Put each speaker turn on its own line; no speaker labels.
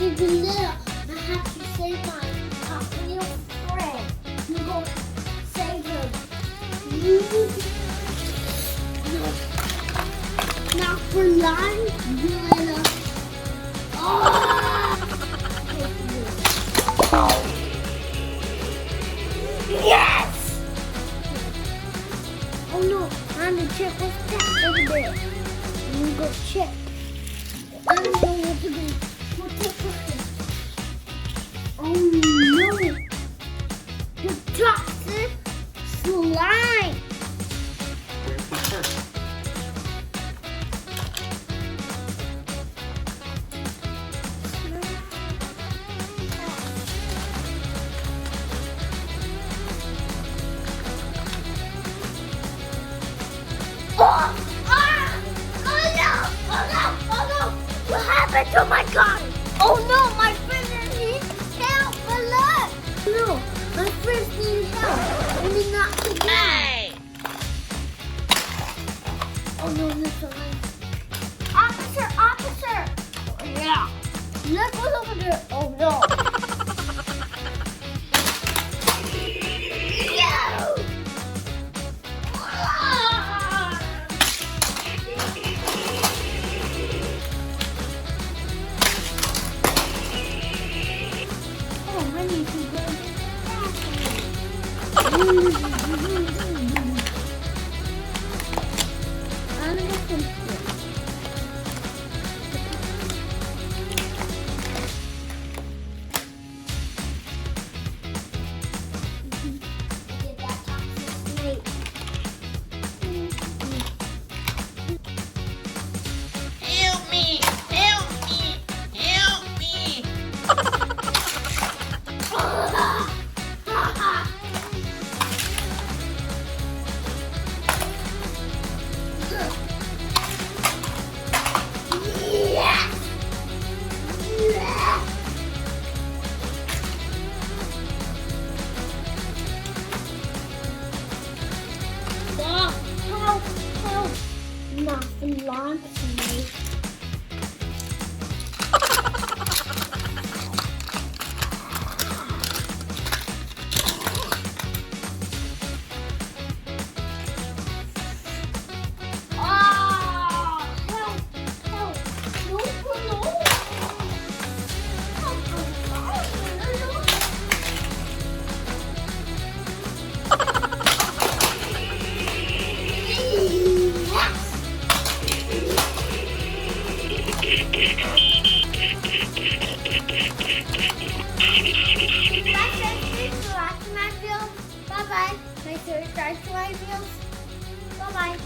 even little, I have to save my real friend. I'm going to save him. Now for life, little. Oh! Yes! Oh no, I'm gonna check what's that over there. I'm gonna go check. I don't know what to do. What's up with it? Oh no! The toxic slime!
Where to put first?
Oh! Ah! Oh no! Oh no! Oh no! What happened to my car? Oh no! My friend needs help! Look! No! My friends need help! Only not today! Oh no! There's a line. Officer! Officer! Oh, yeah! Look what's over there! Oh no! Yo! Ah! Oh, I need to go to the bathroom. I'm gonna get some food. Get that toxic snake.
Help me! Help me! Help me!
Yes! Yes! Stop! Help! Help! Nothing launch me. Ah! Help! Help! No, no! Help! Bye bye. Make sure to subscribe to my videos. Bye bye.